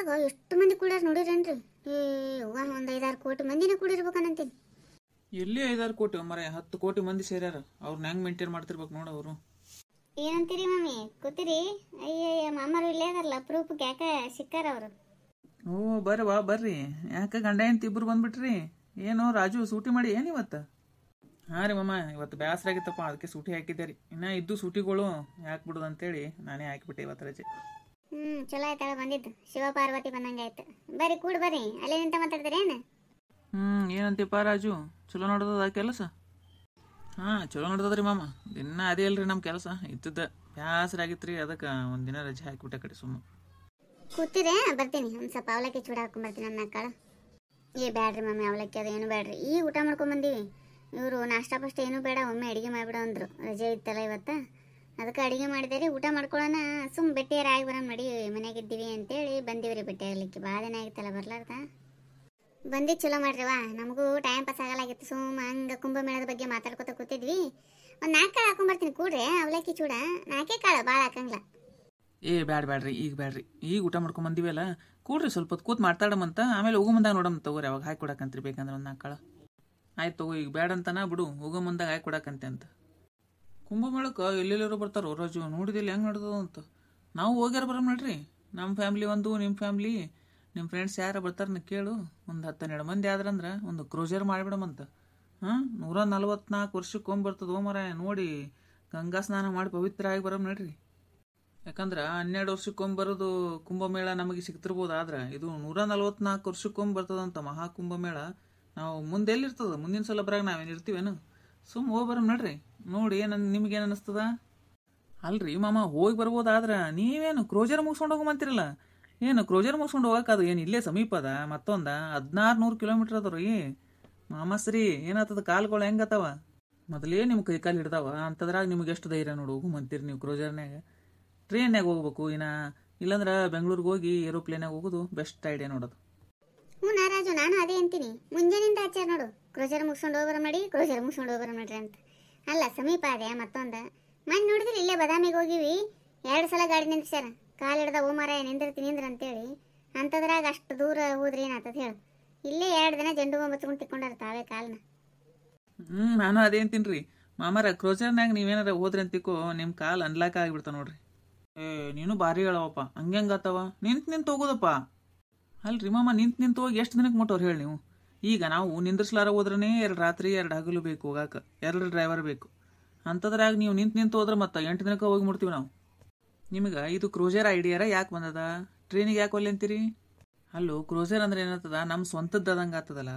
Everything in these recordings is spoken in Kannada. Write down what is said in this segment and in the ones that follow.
ಊರಾಗ ಎಷ್ಟು ಮಂದಿ ಕೂಡ್ಯಾರ ನೋಡಿರೇನ್ರಿ? ಒಂದು 5-6 ಕೋಟಿ ಮಂದಿನ ಕೂಡಿರ್ಬೇಕಂತೀನಿ. ಎಲ್ಲಿ 5-6 ಕೋಟಿ ಮರ 10 ಕೋಟಿ ಮಂದಿ ಸೇರ್ಯಾರ. ಅವ್ರನ್ನ ಹೆಂಗ್ ಮೇಂಟೈನ್ ಮಾಡ್ತಿರ್ಬೇಕು ನೋಡ ಅವರು. ಏನಂತೀರಿ ಮಮ್ಮಿ? ಕೂತಿರಿ? ಅಯ್ಯಯ್ಯ, ಮಾಮಾರು ಇಲ್ಲೇ ಅದಾರಲ್ಲ, ಅಪ್ರೂಪಕ್ಕೆ ಯಾಕೆ ಸಿಕ್ಕಾರ ಅವರು? ಓ ಬರ್ರಿ. ಯಾಕೆ ಗಂಡ ಹೆಂಡತಿ ಇಬ್ರು ಬಂದ್ಬಿಟ್ರಿ? ಏನೋ ರಾಜು ಸೂಟಿ ಮಾಡಿ ಏನಿವತ್ತು? ಹಾಂ ರೀ ಮಮ್ಮ, ಇವತ್ತು ಬೇಸರ ಆಗಿತ್ತಪ್ಪ, ಅದಕ್ಕೆ ಸೂಟಿ ಹಾಕಿದ್ದೆ ರೀ. ಇನ್ನೂ ಇದ್ದು ಸೂಟಿಗಳು ಯಾಕೆ ಬಿಡೋದು ಅಂತೇಳಿ ನಾನೇ ಹಾಕಿಬಿಟ್ಟೆ ಇವತ್ತು ರಜೆ. ಚಲೋ ಆಯ್ತಳ ಬಂದಿದ್ದು. ಶಿವ ಪಾರ್ವತಿ ಬಂದಂಗೆ ಆಯ್ತು. ಬರ್ರಿ ಕೂಡ್ ಬರ್ರಿ. ಅಲ್ಲೇ ನಿಂತ ಮಾತಾಡ್ತೀರಿ ಏನು? ಏನಂತೀಪ್ಪ ರಾಜು, ಚಲೋ ನೋಡ್ದದ ಕೆಲಸ? ಹಾಂ ಚಲೋ ನೋಡ್ದದ್ರಿ ಮಾಮ. ದಿನ ಅದೇ ಅಲ್ರಿ ನಮ್ಮ ಕೆಲಸ. ಇದ್ದದ ಬೇಸರ ಆಗಿತ್ತು ರೀ, ಅದಕ್ಕೆ ಒಂದಿನ ರಜೆ ಹಾಕಿಬಿಟ್ಟೆ ಕಡೆ ಸುಮ್ಮ. ಕೂತಿರೇ? ಬರ್ತೀನಿ. ಒಂದು ಸ್ವಲ್ಪ ಅವಲಕ್ಕಿ ಚೂಡ ಹಾಕೊಂಡ್ಬರ್ತೀನಿ. ನನ್ನ ಕಾಳು ಬ್ಯಾಡ್ರಿ ಮಮ್ಮಿ, ಅವಲಕ್ಕಿ ಅದು ಏನು ಬೇಡ್ರಿ. ಈಗ ಊಟ ಮಾಡ್ಕೊಂಬಂದೀವಿ. ಇವರು ನಾಷ್ಟ ಫಸ್ಟ್ ಏನೂ ಬೇಡ, ಒಮ್ಮೆ ಅಡುಗೆ ಮಾಡಿಬಿಡ ಅಂದರು. ರಜೆ ಇತ್ತಲ್ಲ ಇವತ್ತು, ಅದಕ್ಕೆ ಅಡುಗೆ ಮಾಡಿದೆ. ಊಟ ಮಾಡ್ಕೊಳ್ಳೋಣ, ಸುಮ್ಮ ಬೆಟ್ಟಿಯಾರ ಆಗಿ ಬರೋಣ ಮಾಡಿ ಮನೆಯಾಗಿದ್ದೀವಿ ಅಂತೇಳಿ ಬಂದೀವ್ರಿ. ಬೆಟ್ಟಿ ಆಗ್ಲಿಕ್ಕೆ ಭಾಳ ದಿನ ಆಗಿತ್ತಲ್ಲ ಬರ್ಲಾರ್ದ. ಬಂದಿದ್ದು ಚಲೋ ಮಾಡ್ರಿವಾ, ನಮಗೂ ಟೈಮ್ ಪಾಸ್ ಆಗಲಾಗಿತ್ತು. ಸುಮ್ಮ ಹಂಗೆ ಕುಂಭಮೇಳದ ಬಗ್ಗೆ ಮಾತಾಡ್ಕೊತ ಕೂತಿದ್ವಿ. ಒಂದು 4 ಕಾಳು ಹಾಕೊಂಡ್ಬರ್ತೀನಿ ಕೂಡ್ರಿ. ಅವಲಕ್ಕಿ ಚೂಡ 4 ಕಾಳು, ಭಾಳ ಹಾಕಂಗಿಲ್ಲ. ಬ್ಯಾಡ್ರಿ ಈಗ ಬ್ಯಾಡ್ರಿ. ಈಗ ಊಟ ಮಾಡ್ಕೊಂಬಂದಿವಲ್ಲ, ಕೂಡ್ರಿ ಸ್ವಲ್ಪ ಹೊತ್ತು ಕೂತ್ ಮಾತಾಡಮಂತ, ಆಮೇಲೆ ಹೋಗೋ ಮುಂದಾಗ ನೋಡಮ್ ತಗೋರಿ. ಅವಾಗ ಹಾಕಿ ಕೊಡಕಂತ್ರಿ ಬೇಕಂದ್ರೆ ಒಂದು 4 ಕಾಳು. ಆಯ್ತು ತಗೋ, ಈಗ ಬ್ಯಾಡ ಅಂತನ ಬಿಡು, ಹೋಗೋ ಮುಂದಾಗ ಹಾಕಿ ಕೊಡಕಂತೆ ಅಂತ. ಕುಂಭಮೇಳಕ್ಕೆ ಎಲ್ಲೆಲ್ಲರೂ ಬರ್ತಾರೋ ರಾಜು, ನೋಡಿದಿಲ್ಲ ಹೆಂಗೆ ನಡೆದದು ಅಂತ. ನಾವು ಹೋಗ್ಯಾರ ಬರೋಮ್ ನೋಡ್ರಿ. ನಮ್ಮ ಫ್ಯಾಮ್ಲಿ ಒಂದು, ನಿಮ್ಮ ಫ್ಯಾಮ್ಲಿ, ನಿಮ್ಮ ಫ್ರೆಂಡ್ಸ್ ಯಾರು ಬರ್ತಾರನ್ನ ಕೇಳು. ಒಂದು 10-12 ಮಂದಿ ಆದ್ರಂದ್ರೆ ಒಂದು ಕ್ರೂಜರ್ ಮಾಡಿಬಿಡಮಂತ. 144 ವರ್ಷಕ್ಕೊಮ್ಮೆ ಬರ್ತದೆ ಮರ. ನೋಡಿ ಗಂಗಾ ಸ್ನಾನ ಮಾಡಿ ಪವಿತ್ರ ಆಗಿ ಬರೋಮ್ ನೋಡ್ರಿ. ಯಾಕಂದ್ರೆ 12 ವರ್ಷಕ್ಕೊಮ್ಮೆ ಬರೋದು ಕುಂಭಮೇಳ ನಮಗೆ ಸಿಗ್ತಿರ್ಬೋದು, ಆದ್ರೆ ಇದು 144 ವರ್ಷಕ್ಕೊಮ್ಮೆ ಬರ್ತದಂತ ಮಹಾಕುಂಭಮೇಳ. ನಾವು ಮುಂದೆ ಎಲ್ಲಿರ್ತದ? ಮುಂದಿನ ಸಲ ಬರಾಗ ನಾವೇನು ಇರ್ತೀವೇನು? ಸುಮ್ಮ ಹೋಗಿ ಬರೋಮ್ ನೋಡ್ರಿ. ನೋಡಿ ನಿಮ್ಗೇನು ಅನ್ನಿಸ್ತದ? ಅಲ್ರಿ ಮಾಮ, ಹೋಗಿ ಬರ್ಬೋದಾದ್ರೆ ನೀವೇನು ಕ್ರೋಜರ್ ಮುಗಿಸ್ಕೊಂಡು ಹೋಗಂತಿರಲ್ಲ. ಏನು ಕ್ರೋಜರ್ ಮುಗಿಸ್ಕೊಂಡು ಹೋಗಕ್ಕದು ಏನು ಇಲ್ಲೇ ಸಮೀಪ ಅದ? ಮತ್ತೊಂದ 1600 ಕಿಲೋಮೀಟರ್ ಅದ ರೀ ಮಾಮ. ಸರಿ ಏನಾಗ್ತದ? ಕಾಲ್ಗಳು ಹೆಂಗತ್ತವ? ಮೊದಲೇ ನಿಮ್ಮ ಕೈ ಕಾಲು ಹಿಡ್ದಾವ ಅಂತದ್ರಾಗ ನಿಮ್ಗೆ ಎಷ್ಟು ಧೈರ್ಯ ನೋಡು ಹೋಗಂತೀರಿ ನೀವು ಕ್ರೋಜರ್ನಾಗ? ಟ್ರೈನ್ಯಾಗ ಹೋಗ್ಬೇಕು ಇಲ್ಲಾಂದ್ರೆ ಬೆಂಗ್ಳೂರಿಗೆ ಹೋಗಿ ಏರೋಪ್ಲೇನಾಗ ಹೋಗೋದು ಬೆಸ್ಟ್ ಐಡಿಯಾ ನೋಡೋದು. ರಾಜು, ನಾನು ಅದೇ ಅಂತೀನಿ. ಮುಂಜಾನಿಂದ ಆಚಾರ ನೋಡು, ಕ್ರೋಜರ್ ಮುಗಿಸ್ಕೊಂಡು ಹೋಗ್ಬರ ಮಾಡಿ, ಕ್ರೋಜರ್ ಮುಗಿಸ್ಕೊಂಡು ಹೋಗ್ಬರ ಮಾಡ್ರಿ ಅಂತ. ಅಲ್ಲ ಸಮೀಪ ಅದೇ. ಮತ್ತೊಂದು ಮನೆ ನೋಡಿದ್ರಿ, ಇಲ್ಲೇ ಬದಾಮಿಗೆ ಹೋಗಿವಿ. 2 ಸಲ ಗಾಡಿ ನಿಂದ್ರಿಸ್ಯಾರ. ಕಾಲು ಹಿಡ್ದ ಮಾರಾಯ ನಿಂದಿರ್ತೀನಿ ಅಂತೇಳಿ. ಅಂಥದ್ರಾಗ ಅಷ್ಟು ದೂರ ಹೋದ್ರಿ ಏನಾಗ್ತದ ಹೇಳು? ಇಲ್ಲೇ 2 ದಿನ ಜಂಡು ಬಾಂಬ್ ಹಚ್ಕೊಂಡು ತಿಕ್ಕೊಂಡಾರ ತಾವೇ ಕಾಲನ್ನ. ನಾನು ಅದೇ ಅಂತೀನ್ರಿ ಮಾಮಾರ, ಕ್ರೋಜರ್ನಾಗ ನೀವೇನಾರ ಹೋದ್ರಿ ಅಂತಿಕೋ ನಿಮ್ಮ ಕಾಲು ಅನ್ಲಾಕ್ ಆಗಿಬಿಡ್ತಾವ ನೋಡ್ರಿ. ನೀನು ಭಾರಿ ಹೇಳವಪ್ಪ, ಹಂಗತ್ತಾವ ನಿಂತು ಹೋಗೋದಪ್ಪ. ಅಲ್ರಿ ಮಾಮ, ನಿಂತು ಹೋಗಿ ಎಷ್ಟು ದಿನಕ್ಕೆ ಮುಟ್ಟವ್ರು ಹೇಳಿ ನೀವು? ಈಗ ನಾವು ನಿಂದ್ರಿಸ್ಲಾರ ಹೋದ್ರೇ 2 ರಾತ್ರಿ 2 ಹಗಲು ಬೇಕು ಹೋಗಾಕ, 2 ಡ್ರೈವರ್ ಬೇಕು. ಅಂಥದ್ರಾಗ ನೀವು ನಿಂತು ಹೋದ್ರೆ ಮತ್ತೆ 8 ದಿನಕ್ಕೆ ಹೋಗಿ ಮುಡ್ತೀವಿ ನಾವು. ನಿಮಗೆ ಇದು ಕ್ರೂಜರ್ ಐಡಿಯಾರ ಯಾಕೆ ಬಂದದ? ಟ್ರೈನಿಗೆ ಯಾಕೆ ಒಲ್ಲೆ ಅಂತೀರಿ? ಅಲ್ಲೂ ಕ್ರೂಜರ್ ಅಂದ್ರೆ ಏನಾಗ್ತದ, ನಮ್ಮ ಸ್ವಂತದ್ದಾದಂಗೆ ಆಗ್ತದಲ್ಲ.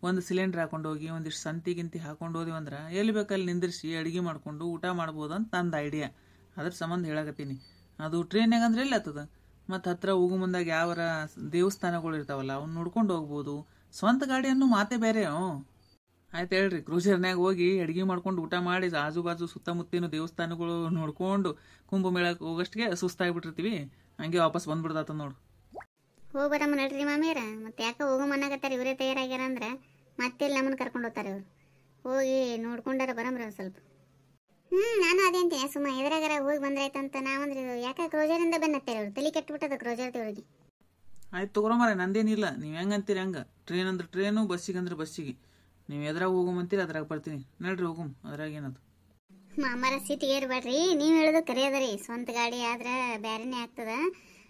ಒಂದು ಸಿಲಿಂಡರ್ ಹಾಕೊಂಡು ಹೋಗಿ ಒಂದಿಷ್ಟು ಸಂತಿಗಿಂತಿ ಹಾಕೊಂಡು ಹೋದಿವಿ ಅಂದ್ರೆ ಎಲ್ಲಿ ಬೇಕಲ್ಲಿ ನಿಂದಿರಿಸಿ ಅಡುಗೆ ಮಾಡ್ಕೊಂಡು ಊಟ ಮಾಡ್ಬೋದು ಅಂತ ನಂದು ಐಡಿಯಾ. ಅದ್ರ ಸಂಬಂಧ ಹೇಳಕತ್ತೀನಿ. ಅದು ಟ್ರೈನ್ಯಾಗ ಅಂದ್ರೆ ಎಲ್ಲಿ ಆಗ್ತದ? ಮತ್ತು ಹತ್ರ ಹೋಗೋ ಮುಂದಾಗ ಯಾವರ ದೇವಸ್ಥಾನಗಳು ಇರ್ತಾವಲ್ಲ, ಅವ್ನು ನೋಡ್ಕೊಂಡು ಹೋಗ್ಬೋದು. ಸ್ವಂತ ಗಾಡಿಯನ್ನು ಮಾತೇ ಬೇರೆ. ಆಯ್ತು ಹೇಳ್ರಿ, ಕ್ರೂಜರ್ನಾಗ ಹೋಗಿ ಅಡುಗೆ ಮಾಡ್ಕೊಂಡು ಊಟ ಮಾಡಿ ಆಜು ಬಾಜು ಸುತ್ತಮುತ್ತಿನ ದೇವಸ್ಥಾನಗಳು ನೋಡ್ಕೊಂಡು ಕುಂಭಮೇಳಕ್ಕೆ ಹೋಗಷ್ಟಿಗೆ ಸುಸ್ತಾಗ್ಬಿಟ್ಟಿರ್ತೀವಿ. ಹಂಗೆ ವಾಪಸ್ ಬಂದ್ಬಿಡ್ದಾತ ನೋಡು. ಹೋಗ್ಬರಮ್ಮ ನಡ್ರಿ ಮಾಮಿಯರ. ಮತ್ತೆ ಯಾಕೆ ಹೋಗೋ ಮನ್ನಾಗತ್ತಾರ ಇವರೇ ತಯಾರಾಗ್ಯಾರ ಅಂದ್ರೆ ಮತ್ತೆ ನಮ್ಮನ್ನು ಕರ್ಕೊಂಡು ಹೋಗ್ತಾರೆ ಇವರು. ಹೋಗಿ ನೋಡ್ಕೊಂಡಾರ ಬರಮ್ರಿ ಒಂದು ಸ್ವಲ್ಪ. ನಾನು ಅದೇ ಅಂತೀನಿ. ಸುಮ್ಮ ಎದುರಾಗಾರ ಹೋಗಿ ಬಂದ್ರಾಯ್ತಂತ ನಾವಂದ್ರೆ ಯಾಕೆ ಕ್ರೋಜರಿಂದ ಬೆನ್ನತ್ತಾರೆ ಅವರು. ತಲೆ ಕೆಟ್ಟಬಿಟ್ಟದ ಕ್ರೋಜರ್ ದೇವ್ರಿಗೆ. ಆಯ್ತು ತಗೋರ ಮಾರ, ನಂದೇನಿಲ್ಲ. ನೀವು ಹೆಂಗೆ ಅಂತೀರಿ ಹಂಗೆ. ಟ್ರೈನ್ ಅಂದ್ರೆ ಟ್ರೈನು, ಬಸ್ಸಿಗೆ ಅಂದ್ರೆ ಬಸ್ಸಿಗೆ. ನೀವು ಎದ್ರಾಗ ಹೋಗಂತೀರಿ ಅದ್ರಾಗ ಬರ್ತೀನಿ. ನಡ್ರಿ ಹೋಗಮ್, ಅದ್ರಾಗ ಏನದು. ಮಾಮಾರ ಸೀಟಿಗೆ ಏರ್ಬೇಡ್ರಿ. ನೀವು ಹೇಳೋದು ಕರೆ ಅದ ರೀ. ಸ್ವಂತ ಗಾಡಿ ಆದ್ರೆ ಬೇರೆನೇ ಆಗ್ತದ,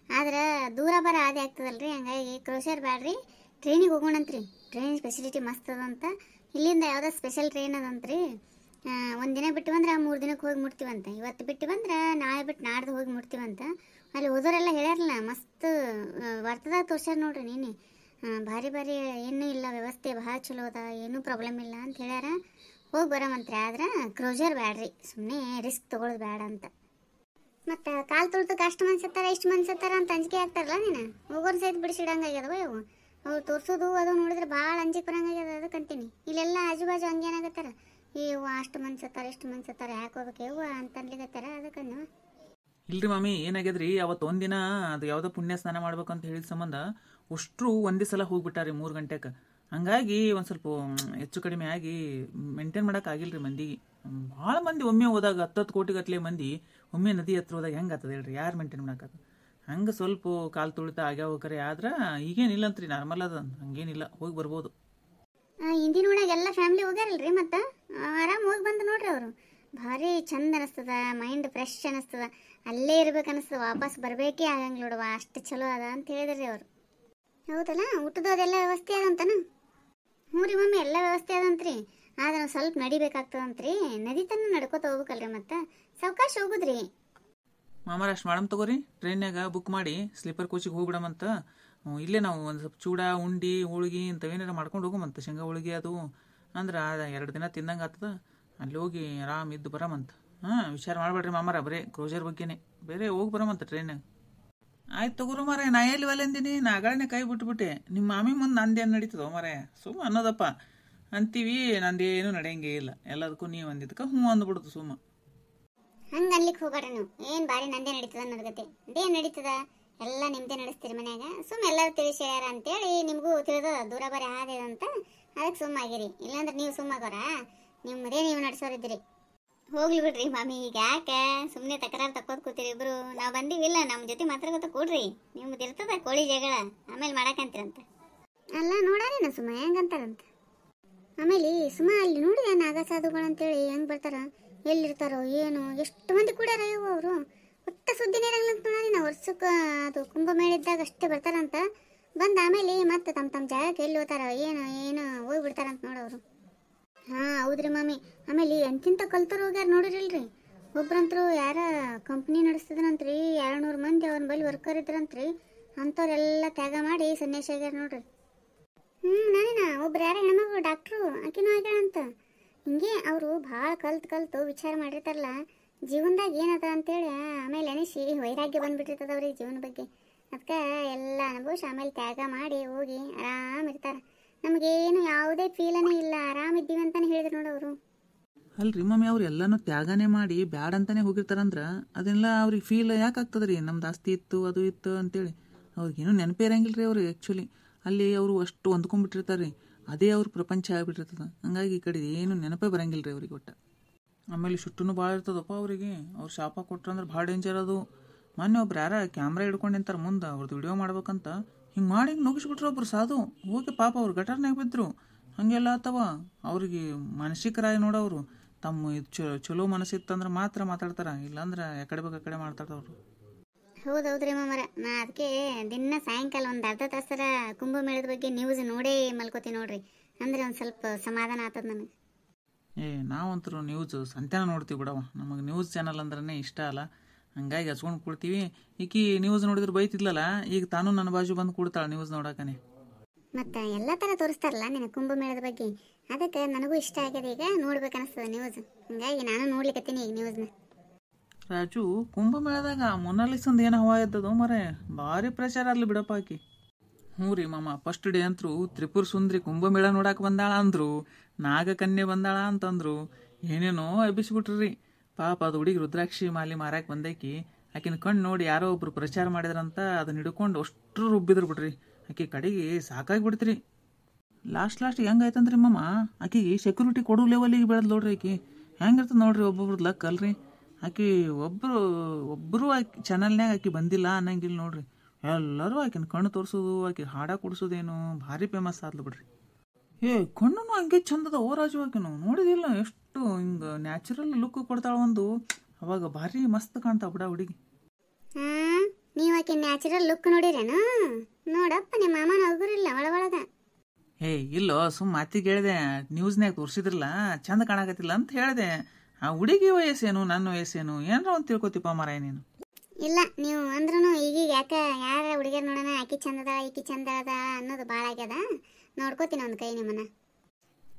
ಆದ್ರೆ ದೂರ ಬರ ಅದೇ ಆಗ್ತದಲ್ರಿ. ಹಂಗಾಗಿ ಕ್ರೋಜರ್ ಬ್ಯಾಡ್ರಿ, ಟ್ರೈನಿಗೆ ಹೋಗೋಣಂತ್ರಿ. ಟ್ರೈನ್ ಫೆಸಿಲಿಟಿ ಮಸ್ತ್ ಅದಂತ. ಇಲ್ಲಿಂದ ಯಾವುದೋ ಸ್ಪೆಷಲ್ ಟ್ರೈನ್ ಅದಂತ್ರಿ. 1 ದಿನ ಬಿಟ್ಟು ಬಂದ್ರೆ 3 ದಿನಕ್ಕೆ ಹೋಗಿ ಮುಟ್ತೀವಂತ. ಇವತ್ತು ಬಿಟ್ಟು ಬಂದ್ರೆ ನಾಳೆ ಬಿಟ್ಟು ನಾಡ್ದು ಹೋಗಿ ಮುಟ್ತೀವಂತ. ಅಲ್ಲಿ ಹೋದೋರೆಲ್ಲ ಹೇಳ್ಯಾರಲ್ಲ, ಮಸ್ತ್ ಬರ್ತದಾಗ ತೋರ್ಸ್ಯಾರ ನೋಡ್ರಿ. ನೀನೆ ಭಾರಿ ಭಾರಿ ಏನೂ ಇಲ್ಲ, ವ್ಯವಸ್ಥೆ ಭಾಳ ಚಲೋ ಅದ, ಏನೂ ಪ್ರಾಬ್ಲಮ್ ಇಲ್ಲ ಅಂತ ಹೇಳ್ಯಾರ. ಹೋಗಿ ಬರೋಮಂತ್ರಿ. ಆದ್ರೆ ಕ್ರೋಜರ್ ಬ್ಯಾಡ್ರಿ, ಸುಮ್ಮನೆ ರಿಸ್ಕ್ ತೊಗೊಳೋದು ಬೇಡ ಅಂತ. ಮತ್ತು ಕಾಲು ತುಳ್ತಕ್ಕೆ ಅಷ್ಟು ಮನ್ಸತ್ತಾರ ಇಷ್ಟು ಮನ್ಸತ್ತಾರ ಅಂತ ಅಂಜಿಕೆ ಆಗ್ತಾರಲ್ಲ ನೀನು. ಹೋಗೋರು ಸಹಿತ ಬಿಡಿಸಿಡಂಗಾಗ್ಯದವ ಇವು. ಅವ್ರು ತೋರಿಸೋದು ಅದು ನೋಡಿದ್ರೆ ಭಾಳ ಅಂಜಿಕೆ ಬರಂಗಾಗ್ಯದ. ಅದಕ್ಕೆ ಅಂತೀನಿ, ಇಲ್ಲೆಲ್ಲ ಆಜು ಬಾಜು ಹಂಗೇನಾಗತ್ತಾರ, ಇವು ಅಷ್ಟು ಮನ್ಸತ್ತಾರ ಇಷ್ಟು ಮನ್ಸತ್ತಾರ ಯಾಕೆ ಹೋಗ್ಬೇಕು ಇವು ಅಂತ ಅನ್ಲಿಕತ್ತಾರ. ಅದಕ್ಕೆ ಇಲ್ರಿ ಮಾಮಿ, ಏನಾಗ್ಯದ್ರಿ ಅವತ್ತು ಒಂದಿನ ಅದು ಯಾವುದೋ ಪುಣ್ಯ ಸ್ನಾನ ಮಾಡ್ಬೇಕಂತ ಹೇಳಿದ ಸಂಬಂಧ ಅಷ್ಟರು ಒಂದೇ ಸಲ ಹೋಗ್ಬಿಟ್ಟಾರಿ 3 ಗಂಟೆಗೆ. ಹಂಗಾಗಿ ಒಂದು ಸ್ವಲ್ಪ ಹೆಚ್ಚು ಕಡಿಮೆ ಆಗಿ ಮೇಂಟೈನ್ ಮಾಡೋಕ್ಕಾಗಿಲ್ರಿ ಮಂದಿಗೆ. ಭಾಳ ಮಂದಿ ಒಮ್ಮೆ ಹೋದಾಗ 10 ಕೋಟಿ ಗಟ್ಟಲೆ ಮಂದಿ ಒಮ್ಮೆ ನದಿ ಹತ್ರ ಹೋದಾಗ ಹೆಂಗೆ ಆಗ್ತದೆ ಹೇಳ್ರಿ? ಯಾರು ಮೇಂಟೈನ್ ಮಾಡೋಕ್ಕಾಗ? ಹಂಗೆ ಸ್ವಲ್ಪ ಕಾಲು ತುಳಿತ ಆಗ್ಯಾವ ಕರೆ ಆದ್ರೆ ಈಗೇನಿಲ್ಲಂತ್ರಿ, ನಾರ್ಮಲ್ ಅದ, ಹಂಗೇನಿಲ್ಲ, ಹೋಗಿ ಬರ್ಬೋದು. ಹಿಂದಿನ ಓಣ್ಯಾಗ ಎಲ್ಲ ಫ್ಯಾಮಿಲಿ ಹೋಗ್ಯಾರಲ್ರಿ, ಮತ್ತು ಆರಾಮ್ ಹೋಗಿ ಬಂದು ನೋಡ್ರಿ ಅವರು. ಭಾರಿ ಚಂದ ಅನಿಸ್ತದ, ಮೈಂಡ್ ಫ್ರೆಶ್ ಅನಿಸ್ತದ, ಅಲ್ಲೇ ಇರ್ಬೇಕು ಅನಿಸ್ತದ, ವಾಪಸ್ ಬರಬೇಕೇ ಆಗಂಗಿಲ್ಲ ನೋಡುವ, ಅಷ್ಟು ಚಲೋ ಅದ ಅಂತ ಹೇಳಿದ್ರಿ ಅವರು. ಹೌದಲ್ಲ, ಊಟದ ಅದೆಲ್ಲ ವ್ಯವಸ್ಥೆ ಅದಂತನ? ಹ್ಞೂ ರೀ ಮಮ್ಮಿ, ಎಲ್ಲ ವ್ಯವಸ್ಥೆ ಅದಂತ್ರಿ. ಆದ್ರೆ ನಾವು ಸ್ವಲ್ಪ ನಡಿಬೇಕಾಗ್ತದಂತ್ರಿ, ನದಿ ತನ ನಡ್ಕೋತ ಹೋಗ್ಬೇಕಲ್ರಿ, ಮತ್ತು ಸಾವಕಾಶ ಹೋಗುದ್ರಿ. ಮಾಮಾರ ಅಷ್ಟು ಮಾಡಮ್ ತಗೋರಿ, ಟ್ರೈನ್ಯಾಗ ಬುಕ್ ಮಾಡಿ ಸ್ಲೀಪರ್ ಕೋಚಿಗೆ ಹೋಗ್ಬಿಡಮಂತ. ಇಲ್ಲೇ ನಾವು ಒಂದು ಸ್ವಲ್ಪ ಚೂಡ ಉಂಡಿ ಹೋಳ್ಗಿ ಇಂಥವೇನಾರ ಮಾಡ್ಕೊಂಡು ಹೋಗಮಂತ, ಶೇಂಗಾ ಹೋಳ್ಗಿ ಅದು ಅಂದ್ರೆ 2 ದಿನ ತಿಂದಂಗೆ ಆಗ್ತದ. ಅಲ್ಲಿ ಹೋಗಿ ಆರಾಮ್ ಇದ್ದು ಬರಮಂತ. ವಿಚಾರ ಮಾಡ್ಬೇಡ್ರಿ ಮಾಮಾರ, ಬರೀ ಕ್ರೂಸರ್ ಬಗ್ಗೆನೇ, ಬೇರೆ ಹೋಗಿ ಬರಮಂತ ಟ್ರೈನಾಗ. ಆಯ್ತು ತಗೋರು ಮಾರ, ನಾ ಎಲ್ಲಿ ಒಲೆಂದಿನಿ, ನಾ ಆಗಳನ್ನೇ ಕೈ ಬಿಟ್ಬಿಟ್ಟೆ. ನಿಮ್ಮ ಮಾಮಿ ಮುಂದೆ ನಂದೇನು ನಡೀತದೋ ಮಾರೇ, ಸುಮ್ಮ ಅನ್ನೋದಪ್ಪ ಅಂತೀವಿ, ನಂದೇನು ನಡೆಯಂಗೇ ಇಲ್ಲ. ಎಲ್ಲದಕ್ಕೂ ನೀವು ಅಂದಿದ್ದಕ್ಕೆ ಹ್ಞೂ ಅಂದ್ಬಿಡ್ತು ಸುಮ್ಮ. ಹಂಗೆ ಅನ್ಲಿಕ್ಕೆ ಹೋಗ್ಬೇಡ್ರಿ ನೀವು, ಏನು ಬಾರಿ ನಂದೇ ನಡೀತದ ಅನ್ನೋದಗತ್ತೆ. ಅದೇನು ನಡೀತದ, ಎಲ್ಲ ನಿಮ್ದೇ ನಡೆಸ್ತೀರಿ ಮನ್ಯಾಗ. ಸುಮ್ಮ ಎಲ್ಲರೂ ತಿಳಿಸಿ ಹೇಳ್ಯಾರ ಅಂತೇಳಿ ನಿಮಗೂ ತಿಳಿದ ದೂರ ಬರೀ ಆದ ಅಂತ ಅದಕ್ಕೆ ಸುಮ್ಮಾಗಿರಿ. ಇಲ್ಲಾಂದ್ರೆ ನೀವು ಸುಮ್ಮಾಗೋರ, ನಿಮ್ಮದೇ ನೀವು ನಡೆಸೋರಿದ್ದೀರಿ. ಹೋಗ್ಲಿ ಬಿಡ್ರಿ ಮಾಮಿ, ಈಗ ಯಾಕೆ ಸುಮ್ಮನೆ ತಕರಾರು ತಕ್ಕೋದ್ ಕೂತೀರಿ ಇಬ್ರು? ನಾವು ಬಂದೀವಿಲ್ಲ, ನಮ್ಮ ಜೊತೆ ಮಾತಾಡ್ಕೊತ ಕೂಡ್ರಿ, ನಿಮ್ದು ಇರ್ತದ ಕೋಳಿ ಜಗಳ, ಆಮೇಲೆ ಮಾಡಕಂತೀರಂತ. ಅಲ್ಲ ನೋಡಾರೇನ ಸುಮ್ಮ ಹೆಂಗಂತಾರಂತ. ಆಮೇಲೆ ಸುಮ್ಮ ಅಲ್ಲಿ ನೋಡಿ ನಾಗ ಸಾಧುಗಳು ಅಂತೇಳಿ ಹೆಂಗೆ ಬರ್ತಾರ, ಎಲ್ಲಿರ್ತಾರೋ ಏನು, ಎಷ್ಟು ಮಂದಿ ಕೂಡ್ಯಾರ ಇವು ಅವರು. ಒಟ್ಟ ಸುದ್ದಿನೇ ಇರಂಗಿಲ್ಲ ಅಂತ ನೋಡಾರಿ. ನಾವು ವರ್ಷಕ್ಕೆ ಅದು ಕುಂಭಮೇಳ ಇದ್ದಾಗ ಅಷ್ಟೇ ಬರ್ತಾರಂತ, ಬಂದು ಆಮೇಲೆ ಮತ್ತೆ ತಮ್ಮ ಜಾಗಕ್ಕೆ ಎಲ್ಲಿ ಹೋಗ್ತಾರ ಏನು ಹೋಗ್ಬಿಡ್ತಾರಂತ ನೋಡೋರು. ಹಾಂ ಹೌದ್ರಿ ಮಾಮಿ. ಆಮೇಲೆ ಎಂತಿಂತ ಕಲ್ತರು ಹೋಗ್ಯಾರ ನೋಡಿರಿಲ್ರಿ. ಒಬ್ರಂತರು ಯಾರ ಕಂಪ್ನಿ ನಡೆಸ್ತದಂತ್ರಿ, 200 ಮಂದಿ ಅವ್ರ ಬಳಿ ವರ್ಕರ್ ಇದ್ರಂತ್ರಿ, ಅಂಥವ್ರೆಲ್ಲ ತ್ಯಾಗ ಮಾಡಿ ಸನ್ಯಾಸ ಆಗ್ಯಾರ ನೋಡ್ರಿ. ನಾನೇನಾ ಒಬ್ರು ಯಾರ ಹೆಣ್ಮಗಳು ಡಾಕ್ಟ್ರು, ಆಕಿನೂ ಆಗ್ಯಾಳಂತ. ಹಿಂಗೆ ಅವರು ಭಾಳ ಕಲ್ತು ವಿಚಾರ ಮಾಡಿರ್ತಾರಲ್ಲ ಜೀವನದಾಗ ಏನದ ಅಂತೇಳಿ, ಆಮೇಲೆ ಅನಿಸಿ ವೈರಾಗ್ಯ ಬಂದ್ಬಿಟ್ಟಿರ್ತದ ಅವ್ರಿಗೆ ಜೀವನ ಬಗ್ಗೆ. ಅದಕ್ಕೆ ಎಲ್ಲ ಅನುಭವಿಸಿ ಆಮೇಲೆ ತ್ಯಾಗ ಮಾಡಿ ಹೋಗಿ ಆರಾಮಿರ್ತಾರೆ. ನಮಗೇನು ಯಾವುದೇ ಫೀಲನೇ ಇಲ್ಲ, ಆರಾಮಿದ್ದೀವಿ ಅಂತಾನೆ ಹೇಳಿದ್ರು ನೋಡವರು. ಅಲ್ರಿ ಮಮ್ಮಿ, ಅವ್ರು ಎಲ್ಲನೂ ತ್ಯಾಗನೇ ಮಾಡಿ ಬ್ಯಾಡ ಅಂತಾನೆ ಹೋಗಿರ್ತಾರಂದ್ರೆ ಅದೆಲ್ಲ ಅವ್ರಿಗೆ ಫೀಲ್ ಯಾಕೆ ಆಗ್ತದ್ರಿ? ನಮ್ದು ಆಸ್ತಿ ಇತ್ತು ಅದು ಇತ್ತು ಅಂತೇಳಿ ಅವ್ರಿಗೇನು ನೆನಪೇ ಇರಂಗಿಲ್ಲ ರೀ ಅವ್ರಿಗೆ. ಆ್ಯಕ್ಚುಲಿ ಅಲ್ಲಿ ಅವರು ಅಷ್ಟು ಹೊಂದ್ಕೊಂಡ್ಬಿಟ್ಟಿರ್ತಾರೆ ರೀ, ಅದೇ ಅವ್ರ ಪ್ರಪಂಚ ಆಗಿಬಿಟ್ಟಿರ್ತದೆ. ಹಂಗಾಗಿ ಈ ಕಡೆ ಏನು ನೆನಪೇ ಬರಂಗಿಲ್ಲ ರೀ ಅವ್ರಿಗೆ ಒಟ್ಟು. ಆಮೇಲೆ ಶುಟ್ಟೂ ಭಾಳ ಇರ್ತದಪ್ಪ ಅವರಿಗೆ. ಅವ್ರು ಶಾಪ ಕೊಟ್ರಂದ್ರೆ ಭಾಳ ಡೇಂಜರ್ ಅದು. ಮೊನ್ನೆ ಒಬ್ರು ಯಾರ ಕ್ಯಾಮ್ರಾ ಹಿಡ್ಕೊಂಡು ನಿಂತಾರೆ ಮುಂದೆ, ಅವ್ರದ್ದು ವಿಡಿಯೋ ಮಾಡ್ಬೇಕಂತ, ಹಿಂಗೆ ಮಾಡಿ ಹಿಂಗೆ ನುಗ್ಗಿಸ್ಬಿಟ್ರು ಒಬ್ರು ಸಾಧು. ಹೋಗಿ ಪಾಪ ಅವ್ರು ಗಟರ್ನಾಗ ಬಿದ್ದರು. ಹಾಗೆಲ್ಲ ಆತವ ಅವ್ರಿಗೆ. ಮಾನಸಿಕರಾಗಿ ನೋಡೋರು ತಮ್ಮ ಚಲೋ ಮನಸ್ಸಿತ್ತಂದ್ರೆ ಮಾತ್ರ ಮಾತಾಡ್ತಾರ, ಇಲ್ಲಾಂದ್ರೆ ಯಾಕಡೆ ಬೇಕು ಆ ಕಡೆ ಮಾತಾಡ್ತಾವ್ರು. ಹೌದೌದ್ರಿ ಮಾಮರ, ನಾ ಅದಕ್ಕೆ ದಿನ ಸಾಯಂಕಾಲ ಒಂದು ಅರ್ಧ ತಾಸರ ಕುಂಭಮೇಳದ ಬಗ್ಗೆ ನ್ಯೂಸ್ ನೋಡೇ ಮಲ್ಕೋತೀನಿ ನೋಡ್ರಿ, ಅಂದ್ರೆ ಒಂದು ಸ್ವಲ್ಪ ಸಮಾಧಾನ ಆಗ್ತದ ನನಗೆ. ನಾವಂತರೂ ನ್ಯೂಸ್ ಸಂತ್ಯಾನ ನೋಡ್ತೀವಿ ಬಿಡವ, ನಮಗೆ ನ್ಯೂಸ್ ಚಾನಲ್ ಅಂದ್ರೆ ಇಷ್ಟ ಅಲ್ಲ, ಹಂಗಾಗಿ ಹಚ್ಕೊಂಡು ಕೊಡ್ತೀವಿ. ಈಕಿ ನ್ಯೂಸ್ ನೋಡಿದ್ರೆ ಬೈತಿದ್ಲಲ್ಲ, ಈಗ ತಾನು ನನ್ನ ಬಾಜು ಬಂದು ಕೊಡ್ತಾಳೆ ನ್ಯೂಸ್ ನೋಡಕನೆ. ಮತ್ತು ಎಲ್ಲ ಥರ ತೋರಿಸ್ತಾರಲ್ಲ ನಿನ್ನ ಕುಂಭಮೇಳದ ಬಗ್ಗೆ, ಅದಕ್ಕೆ ನನಗೂ ಇಷ್ಟ ಆಗ್ಯದ, ಈಗ ನೋಡ್ಬೇಕನ್ನಿಸ್ತದ ನ್ಯೂಸ್, ಹಂಗಾಗಿ ನಾನು ನೋಡ್ಲಿಕ್ಕತ್ತೀನಿ ಈಗ ನ್ಯೂಸ್ನ. ರಾಜು, ಕುಂಭಮೇಳದಾಗ ಮೊನಾಲಿಸಂದು ಏನು ಹವಾ ಇದ್ದದು ಮರೆ, ಭಾರಿ ಪ್ರಚಾರ ಅಲ್ಲಿ ಬಿಡಪ್ಪ ಆಕಿ. ಹ್ಞೂ ರೀ ಮಾಮ, ಫಸ್ಟ್ ಡೇ ಅಂತರೂ ತ್ರಿಪುರ ಸುಂದ್ರಿ ಕುಂಭಮೇಳ ನೋಡಕ್ಕೆ ಬಂದಾಳ ಅಂದರು, ನಾಗಕನ್ಯೆ ಬಂದಾಳ ಅಂತಂದ್ರು, ಏನೇನೋ ಎಬ್ಬಿಸ್ಬಿಟ್ರಿ. ಪಾಪ ಅದು ಹುಡುಗಿ ರುದ್ರಾಕ್ಷಿ ಮಾಲಿ ಮಾರಕ್ಕೆ ಬಂದಾಕಿ, ಆಕಿನ ಕಣ್ಣು ನೋಡಿ ಯಾರೋ ಒಬ್ರು ಪ್ರಚಾರ ಮಾಡಿದ್ರಂತ ಅದನ್ನ ಹಿಡ್ಕೊಂಡು ಅಷ್ಟು ರುಬ್ಬಿದ್ರು ಬಿಡ್ರಿ. ಆಕಿ ಕಡೆಗೆ ಸಾಕಾಗಿ ಬಿಡ್ತೀರಿ. ಲಾಸ್ಟ್ ಹೆಂಗಾಯ್ತಂದ್ರಿ ಮಾಮ, ಆಕಿಗೆ ಸೆಕ್ಯೂರಿಟಿ ಕೊಡೋ ಲೆವೆಲಿಗೆ ಬೆಳೆದ್ ನೋಡ್ರಿ. ಆಕಿ ಹೆಂಗಿರ್ತದೆ ನೋಡ್ರಿ, ಒಬ್ಬೊಬ್ರದ್ದು ಲಕ್ ಅಲ್ರಿ. ಆಕಿ ಒಬ್ಬರು ಆಕಿ ಚಾನಲ್ನಾಗ ಆಕಿ ಬಂದಿಲ್ಲ ಅನ್ನಂಗಿಲ್ಲ ನೋಡ್ರಿ. ಎಲ್ಲರೂ ಆಕಿನ ಕಣ್ಣು ತೋರಿಸೋದು, ಆಕಿ ಹಾಡ ಕುಡಿಸೋದೇನು ಭಾರಿ ಫೇಮಸ್ ಆದ್ಲು ಬಿಡ್ರಿ. ಕಣ್ಣು ಹಂಗೆ ಚಂದದ ಓ ರಾಜು, ಆಕಿನು ನೋಡಿದಿಲ್ಲ ಎಷ್ಟು ಹಿಂಗೆ ನ್ಯಾಚುರಲ್ ಲುಕ್ ಕೊಡ್ತಾಳ ಒಂದು, ಅವಾಗ ಭಾರಿ ಮಸ್ತ್ ಕಾಣ್ತಾವ ಬಿಡ ಹುಡುಗಿ. ನೀವು ಆಕೆ ನ್ಯಾಚುರಲ್ ಲುಕ್ ನೋಡಿರೇನು? ನೋಡಪ್ಪ ನಿಮ್ಮ ಮಾಮನ ಹೋಗುರಿಲ್ಲ ಒಳಗ. ಇಲ್ಲೋ, ಸುಮ್ಮ ಮಾತಿಗೆ ಹೇಳಿದೆ, ನ್ಯೂಸ್ನಾಗ ತೋರಿಸಿದ್ರಲ್ಲ ಚಂದ ಕಾಣಕತ್ತಿಲ್ಲ ಅಂತ ಹೇಳಿದೆ. ಆ ಹುಡುಗಿ ವಯಸ್ಸೇನು ನನ್ನ ವಯಸ್ಸೇನು ಏನಾರ ಒಂದು ತಿಳ್ಕೊತಿಪ್ಪ ಮಾರಾಯ ನೀನು. ಇಲ್ಲ ನೀವು ಅಂದ್ರೂ ಈಗೀಗ ಯಾಕೆ ಯಾರ ಹುಡುಗಿಯರ್ ನೋಡೋಣ, ಆಕಿ ಚಂದದ ಈಕಿ ಚಂದ ಅದ ಅನ್ನೋದು ಭಾಳ ಆಗ್ಯದ. ನೋಡ್ಕೋತೀನಿ ಒಂದು ಕೈ ನಿಮ್ಮನ್ನ.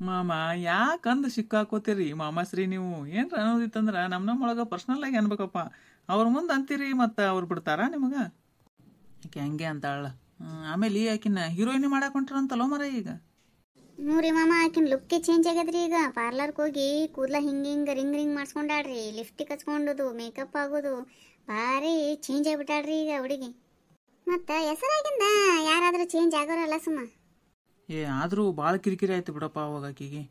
ಮಾಮ ಯಾಕಂದು ಸಿಕ್ಕಾಕೋತೀರಿ ಮಾಮಾಶ್ರೀ ನೀವು? ಏನ್ರ ಅನ್ನೋದಿತ್ತಂದ್ರೆ ನಮ್ಮೊಳಗೆ ಪರ್ಸ್ನಲ್ ಆಗಿ ಅನ್ಬೇಕಪ್ಪ, ಅವ್ರ ಮುಂದೆ ಅಂತೀರಿ ಮತ್ತು ಅವ್ರು ಬಿಡ್ತಾರ ನಿಮಗೆ? ಆಕೆ ಹಂಗೆ ಅಂತಾಳ. ಆಮೇಲೆ ಆಕಿನ ಹೀರೋಯಿನಿ ಮಾಡಾಕೊಂಟ್ರಂತಲ್ಲೋ ಮರ ಈಗ. ಹ್ಞೂ ರೀ ಮಾಮ, ಆಕಿನ ಲುಕ್ಕೇ ಚೇಂಜ್ ಆಗ್ಯದ್ರಿ. ಈಗ ಪಾರ್ಲರ್ಗೆ ಹೋಗಿ ಕೂದಲ ಹಿಂಗೆ ರಿಂಗ್ ಮಾಡಿಸ್ಕೊಂಡಾಳ್ರಿ, ಲಿಫ್ಟಿಗೆ ಹಚ್ಕೊಂಡೋದು, ಮೇಕಪ್ ಆಗೋದು, ಭಾರಿ ಚೇಂಜ್ ಆಗಿಬಿಟ್ಟಾಳ್ರಿ ಈಗ ಹುಡುಗಿ. ಮತ್ತು ಹೆಸರಾಗಿಂದ ಯಾರಾದರೂ ಚೇಂಜ್ ಆಗೋರಲ್ಲ ಸುಮ್ಮ. ಆದರೂ ಭಾಳ ಕಿರಿಕಿರಿ ಆಯ್ತು ಬಿಡಪ್ಪ ಅವಾಗ ಆಕಿಗೆ.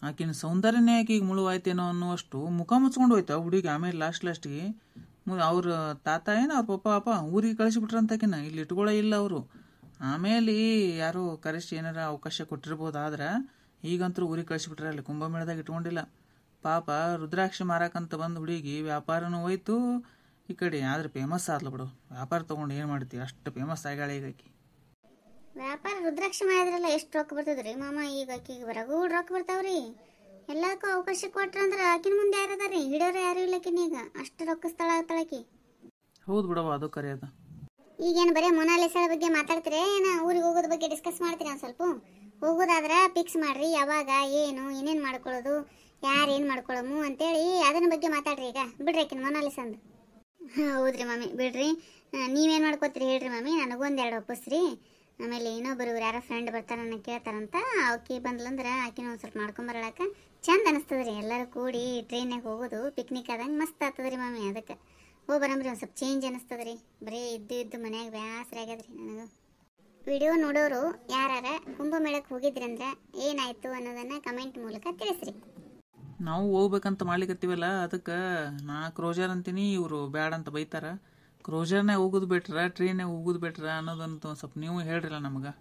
ಆಕಿನ ಸೌಂದರ್ಯನೇ ಆಕಿಗೆ ಮುಳುವಾಯ್ತೇನೋ ಅನ್ನುವಷ್ಟು ಮುಖ ಮುಚ್ಕೊಂಡು ಹೋಯ್ತು ಹುಡುಗಿ. ಆಮೇಲೆ ಲಾಸ್ಟಿಗೆ ಅವ್ರ ತಾತ ಏನು ಅವ್ರ ಪಪ್ಪ ಊರಿಗೆ ಕಳಿಸಿಬಿಟ್ರಂತಕಿನ ಇಲ್ಲಿ ಇಟ್ಕೊಳ್ಳೋ ಇಲ್ಲ ಅವರು. ಆಮೇಲೆ ಯಾರೋ ಕರೆಸಿ ಏನಾರ ಅವಕಾಶ ಕೊಟ್ಟಿರ್ಬೋದು. ಆದ್ರೆ ಈಗಂತೂ ಊರಿಗೆ ಕಳಿಸಿಬಿಟ್ರೆ ಅಲ್ಲಿ ಕುಂಭಮೇಳದಾಗ ಇಟ್ಕೊಂಡಿಲ್ಲ. ಪಾಪ ರುದ್ರಾಕ್ಷಿ ಮಾರಾಕಂತ ಬಂದು ಹುಡುಗಿ ವ್ಯಾಪಾರನೂ ಹೋಯ್ತು ಈ ಕಡೆ. ಆದ್ರೆ ಫೇಮಸ್ ಆದ್ಲು ಬಿಡು. ವ್ಯಾಪಾರ ತೊಗೊಂಡು ಏನು ಮಾಡ್ತೀವಿ, ಅಷ್ಟು ಫೇಮಸ್ ಆಗ್ಯಾಳೆ ಈಗ ಆಕಿ. ವ್ಯಾಪಾರ ರುದ್ರಾಕ್ಷಿ ಮಾಡಿದ್ರಲ್ಲ ಎಷ್ಟು ರೊಕ್ಕ ಬರ್ತದ್ರಿ ಮಾಮ. ಈಗ ಆಕಿಗೆ ಬರಗೂಡ್ ರೊಕ್ಕ ಬರ್ತಾವ್ರಿ. ಎಲ್ಲದಕ್ಕೂ ಅವಕಾಶ ಕೊಟ್ರಂದ್ರೆ ಆಕಿನ ಮುಂದೆ ಯಾರದಾರಿ, ಹಿಡಿಯೋರು ಯಾರು ಇಲ್ಲ ಆಕಿನೀಗ. ಅಷ್ಟು ರೊಕ್ಕ ಸ್ಥಳ ಆಗ್ತಾಳಕಿ. ಹೌದು ಬಿಡವ, ಅದು ಕರೆ ಅದ. ಈಗೇನು ಬರೀ ಮೊನಾಲಿಸಾಳ ಬಗ್ಗೆ ಮಾತಾಡ್ತೀರಿ, ಏನ ಊರಿಗೆ ಹೋಗೋದ್ರ ಬಗ್ಗೆ ಡಿಸ್ಕಸ್ ಮಾಡ್ತೀರಿ? ಒಂದು ಸ್ವಲ್ಪ ಹೋಗೋದಾದ್ರೆ ಫಿಕ್ಸ್ ಮಾಡ್ರಿ, ಯಾವಾಗ ಏನು ಏನೇನು ಮಾಡ್ಕೊಳ್ಳೋದು, ಯಾರು ಏನು ಮಾಡ್ಕೊಳ್ಳೋಮು ಅಂತೇಳಿ ಅದನ್ನ ಬಗ್ಗೆ ಮಾತಾಡ್ರಿ. ಈಗ ಬಿಡ್ರಿ ಆಕಿನ ಮೊನಾಲಿಸಂದು. ಹೌದ್ರಿ ಮಮ್ಮಿ, ಬಿಡ್ರಿ. ನೀವೇನು ಮಾಡ್ಕೋತೀರಿ ಹೇಳ್ರಿ ಮಮ್ಮಿ, ನನಗೊಂದೆರಡು ಒಪ್ಪಿಸ್ರಿ. ಆಮೇಲೆ ಇನ್ನೊಬ್ಬರು ಯಾರೋ ಫ್ರೆಂಡ್ ಬರ್ತಾರನ್ನ ಕೇಳ್ತಾರಂತ, ಆಕಿ ಬಂದ್ಲಂದ್ರೆ ಆಕಿನ ಒಂದು ಸ್ವಲ್ಪ ಮಾಡ್ಕೊಂಬರಳಕ ಚಂದ ಅನಿಸ್ತದ್ರಿ. ಎಲ್ಲರೂ ಕೂಡಿ ಟ್ರೈನಾಗ ಹೋಗೋದು ಪಿಕ್ನಿಕ್ ಆದಂಗೆ ಮಸ್ತ್ ಆಗ್ತದ್ರಿ ಮಮ್ಮಿ. ಅದಕ್ಕೆ ಹೋಗಿ ಬರಂಬ್ರಿ, ಒಂದು ಸ್ವಲ್ಪ ಚೇಂಜ್ ಅನಿಸ್ತದ್ರಿ. ಬರೀ ಇದ್ದು ಮನ್ಯಾಗ ಬ್ಯಾಸರ ಆಗ್ಯದ್ರಿ ನನಗೆ. ವಿಡಿಯೋ ನೋಡೋರು ಯಾರ ಕುಂಭಮೇಳಕ್ಕೆ ಹೋಗಿದ್ರಿ ಅಂದ್ರೆ ಏನಾಯ್ತು ಅನ್ನೋದನ್ನ ಕಮೆಂಟ್ ಮೂಲಕ ತಿಳಿಸ್ರಿ. ನಾವು ಹೋಗ್ಬೇಕಂತ ಮಾಡ್ಲಿಕತ್ತೀವಲ್ಲ, ಅದಕ್ಕೆ ನಾ ಕ್ರೋಜರ್ ಅಂತೀನಿ, ಇವರು ಬ್ಯಾಡ ಅಂತ ಬೈತಾರ. ಕ್ರೋಜರ್ನಾಗ ಹೋಗೋದು ಬೆಟ್ರ ಟ್ರೈನಾಗ ಹೋಗೋದು ಬೆಟ್ರ ಅನ್ನೋದಂತ ಒಂದು ಸ್ವಲ್ಪ ನೀವು ಹೇಳ್ರಲ್ಲ ನಮಗೆ.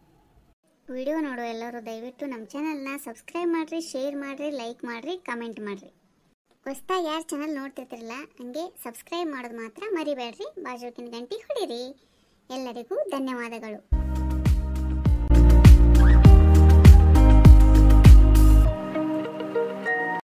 ವಿಡಿಯೋ ನೋಡೋ ಎಲ್ಲರೂ ದಯವಿಟ್ಟು ನಮ್ಮ ಚಾನಲ್ನ ಸಬ್ಸ್ಕ್ರೈಬ್ ಮಾಡಿರಿ, ಶೇರ್ ಮಾಡಿರಿ, ಲೈಕ್ ಮಾಡಿರಿ, ಕಮೆಂಟ್ ಮಾಡಿರಿ. ಹೊಸ್ದಾಗಿ ಯಾರು ಚಾನಲ್ ನೋಡ್ತಿರ್ತಿರಲ್ಲ ಹಂಗೆ ಸಬ್ಸ್ಕ್ರೈಬ್ ಮಾಡೋದು ಮಾತ್ರ ಮರಿಬೇಡ್ರಿ. ಬಾಜುಕಿನ ಗಂಟೆ ಹೊಡೀರಿ. ಎಲ್ಲರಿಗೂ ಧನ್ಯವಾದಗಳು.